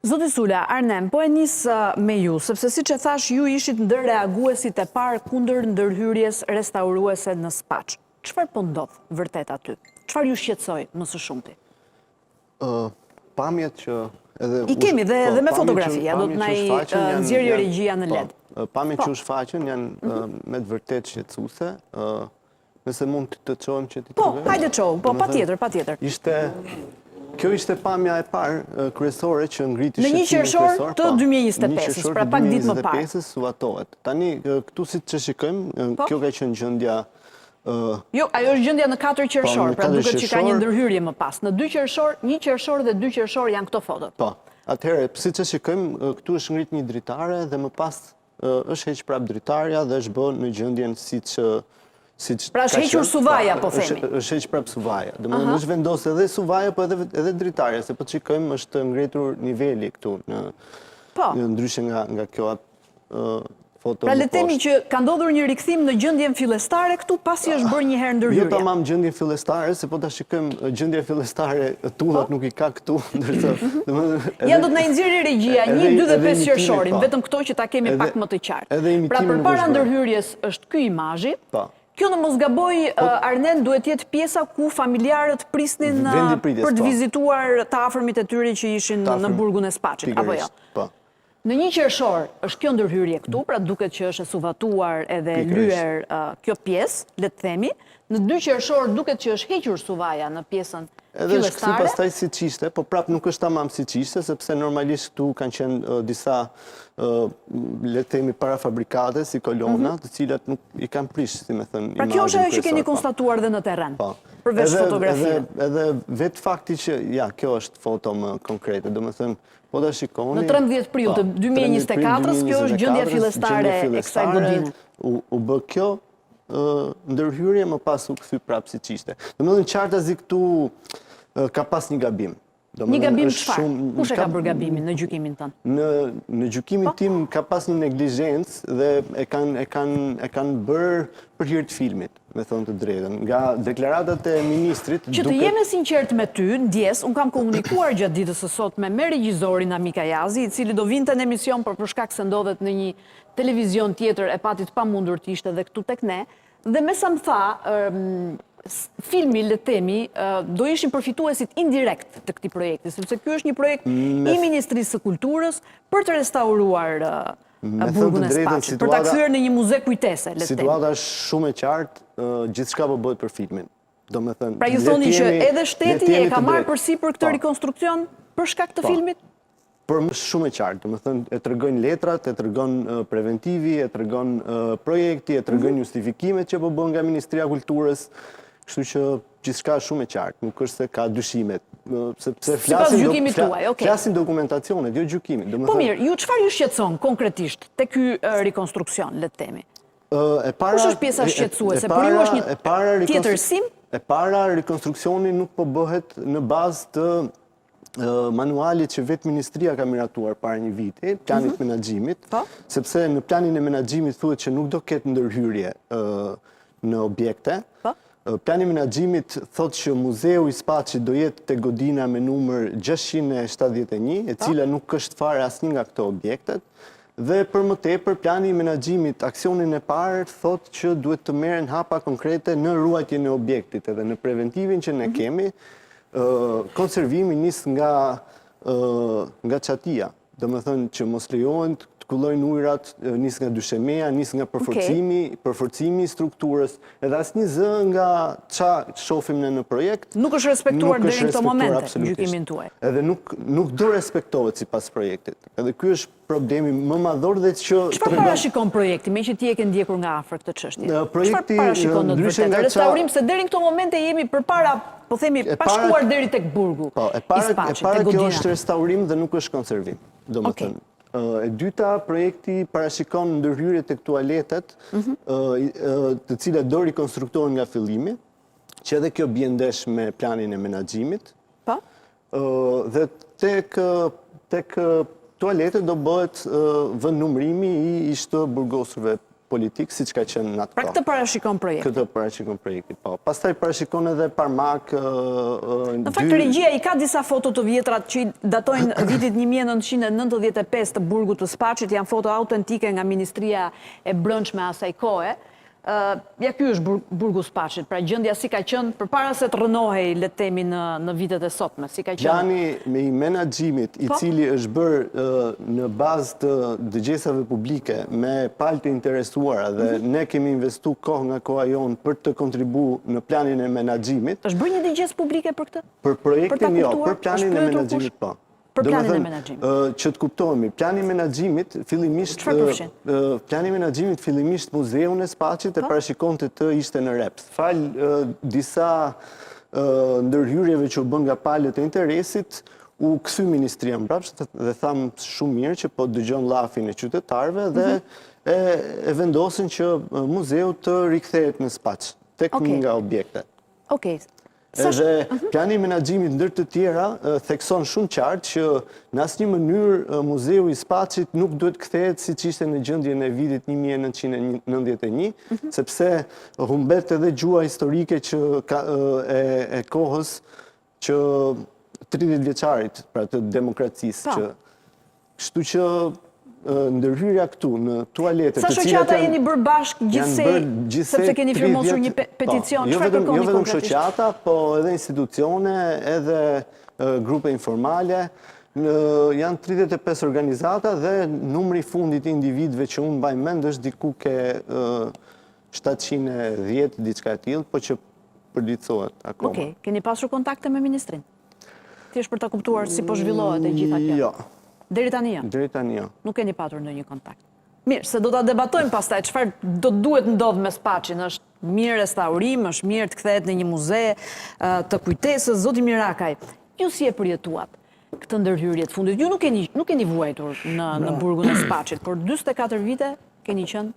Zoti Sula, Arnem, po e nisë me ju, sepse si që thash, ju ishit ndërreaguesit e parë kundër ndërhyrjes restauruese në Spaç. Çfarë po ndodh vërtet aty? Çfarë ju shqetësoi më së shumti? Pamjet që edhe... I kemi dhe me fotografia, do të na i nxjerrë regjia në LED. Pamjet që u shfaqen janë me të vërtet shqetësuese. Nëse mund të çojmë që ti të vëmë. Po, hajde çojmë, po, patjetër. Kjo ishte pamja e parë kryesore që ngriti në 1 qershor të 2025, pra pak ditë më parë. 2025 suvatohet. Tani, këtu si që shikojmë, kjo ka qenë gjendja... Jo, ajo është gjendja në 4 qershor, pra duket që ka një ndërhyrje më pas. Në 2 qershor, 1 qershor dhe 2 qershor janë këto foto. Po, atëherë, si që shikojmë, këtu është ngrit një dritare dhe më pas është heq prap dritarja dhe është bën në gjendjen si që... Pra është hequr suvaja, po themi. është heq prap suvaja. Domethënë është vendosë edhe suvaja, po edhe dritarja, se po të shikojmë është ngritur niveli këtu, ndryshe nga kjo foto. Pra le të themi që ka ndodhur një rikthim në gjendjen fillestare këtu, pasi është bërë një herë ndërhyrje. Jo tamam gjendjen fillestare, se po ta shikojmë gjendja fillestare tullat nuk i ka këtu, ndërsa ja do të na nxjerrë regjia 1, 2 dhe 5 qershorin, vetëm këto që ta kemi pak më të qartë. Pra përpara ndërhyrjes është ky imazhi. Kjo në mos gaboj, Arnen, duhet jetë pjesa ku familjarët prisnin për të vizituar të afërmit e tyre që ishin në burgun e Spaçit, apo jo? Në 1 qershor është kjo ndërhyrje këtu, pra duket që është suvatuar edhe lyer kjo pjesë, le të themi. Në 2 qershor duket që është hequr suvaja në pjesën fillestare. Edhe është kësi pastaj si qishte, po prap nuk është tamam si qishte, sepse normalisht këtu kanë qenë disa, le të themi, parafabrikate, si kolona, të cilat nuk i kanë prish, si me thënë, imazhin. Pra kjo është ajo që keni konstatuar dhe në terren, përveç fotografie. Edhe vetë fakti që, ja, kjo është foto më konkrete, do me thënë, po da shikoni... Në 13 prill të 2024, kjo është gjendja fillestare e kësaj godine. U bë kjo ndërhyrje, më pas u kthy prapë si qishte. Domethënë qartazi këtu ka pas një gabim. Një gabim çfarë? Kush e ka bërë gabimin në gjykimin tënd? Në gjykimin tim ka pas një neglizhencë dhe e kanë bërë për hir të filmit, me thonë të drejtën. Nga deklaratat e ministrit... Që të jemi sinqert me ty, ndjes, unë kam komunikuar gjatë ditës së sotme me regjizorin Amika Jazi, i cili do vinte në emision, por për shkak se ndodhet në një televizion tjetër e patit pamundur të ishte dhe këtu tek ne, dhe me sa më tha, filmi, le të themi, do ishin përfituesit indirekt të këtij projekti, sepse ky është një projekt i Ministrisë së Kulturës për të restauruar burgun e Spaçit, për ta kthyer në një muze kujtese, le të themi. Situata është shumë e qartë, gjithçka po bëhet për filmin. Domethënë, pra ju thoni që edhe shteti e ka marrë përsipër këtë rekonstruksion për shkak të filmit? Për më shumë e qartë, domethënë, e tregojnë letrat, e tregon preventivi, e tregon projekti, e tregon justifikimet që po bën nga Ministria e Kulturës. Kështu që gjithçka është shumë e qartë, nuk është se ka dyshimet. Sipas gjykimit tuaj, okay. Flasin dokumentacionet, jo gjykimin. Po mirë, ju çfarë ju shqetëson konkretisht te ky rekonstruksion, le të themi? Kush është pjesa shqetësuese? Por ju është një tjetërsim? E para, rekonstruksioni nuk po bëhet në bazë të manualit që vetë Ministria ka miratuar para një viti, planit menaxhimit, sepse në planin e menaxhimit thuhet që nuk do ketë ndërhyrje në objekte. Plani menaxhimit thotë që Muzeu i Spaçit do jetë te godina me numër 671, e cila nuk është fare asnjë nga këto objektet. Dhe për më tepër, plani i menaxhimit, aksionin e parë thotë që duhet të merren hapa konkrete në ruajtjen e objektit edhe në preventivin që ne kemi. Konservimi nis nga çatia, domethënë që mos lejohen të kullojnë ujrat, nis nga dyshemia, nis nga përforcimi i strukturës, edhe asnjë zë nga çfarë shohim ne në projekt. Nuk është respektuar deri në këtë moment gjykimin tuaj. Edhe nuk do respektohet sipas projektit. Edhe ky është problemi më madhor dhe që çfarë parashikon projekti, me që ti e ke ndjekur nga afër këtë çështje? Projekti parashikon në të vërtetë restaurim, se deri në këtë moment jemi përpara, po themi, pa shkuar deri tek burgu i Spaçit, tek godina. Kjo është restaurim dhe nuk është konservim, domethënë. E dyta, projekti parashikon ndërhyrje tek tualetet, të cilat do rikonstruktohen nga fillimi, që edhe kjo bie ndesh me planin e menaxhimit. Dhe tek tualetet do bëhet vend numrimi i ishte burgosurve politik, si që ka qenë në atë Pra këtë parashikon projekti. Këtë parashikon projekti, po. Pastaj parashikon edhe Parmak... Në fakt, regjia i ka disa foto të vjetrat që datojnë vitit 1995 të burgut të Spaçit, janë foto autentike nga Ministria e Brendshme asaj kohe. Ja ky është burgu Spaçit, pra gjendja si ka qenë përpara se të rënohej le të themi në vitet e sotme, si ka qenë. Plani me i menaxhimit i cili është bërë në bazë të dëgjesave publike me palë të interesuara dhe ne kemi investu kohë nga koha jonë për të kontribuar në planin e menaxhimit. Është bërë një dëgjes publike për këtë? Për projektin jo, për planin e menaxhimit po. Për planin e menaxhimit. Që të kuptohemi, plani menaxhimit fillimisht muzeun e Spaçit e parashikonte të ishte në Reps. Fal disa ndërhyrjeve që u bën nga palët e interesit, u kthy ministria mbrapsht dhe tham shumë mirë që po dëgjon llafin e qytetarëve dhe e vendosin që muzeu të rikthehet në Spaç, tek një nga objektet. Okej. Edhe plani menaxhimit ndër të tjera thekson shumë qartë që në asnjë mënyrë muzeu i Spaçit nuk duhet kthehet siç ishte në gjendjen e vitit 1991, sepse humbet edhe gjua historike që e kohës që 30 vjeçarit, pra të demokracisë që kështu që ndërhyrja këtu në tualetet Sa shoqata jeni bërë bashkë gjithsej, sepse keni firmosur një peticion, çfarë kërkoni konkretisht? Jo vetëm konkretisht? shoqata, po edhe institucione, edhe grupe informale, janë 35 organizata dhe numri fundit i individëve që unë mbaj mend është diku ke 710 diçka e tillë, po që përditësohet akoma. Okej, keni pasur kontakte me ministrin? Thjesht për ta kuptuar si po zhvillohet e gjitha kjo. Jo. Deri tani jo? Deri tani jo. Nuk keni patur ndonjë kontakt. Mirë, se do ta debatojmë pastaj çfarë do duhet ndodh me Spaçin, është mirë restaurim, është mirë të kthehet në një muze të kujtesës, zoti Mirakaj. Ju si e përjetuat këtë ndërhyrje të fundit? Ju nuk keni vuajtur në burgun e Spaçit, por 44 vite keni qenë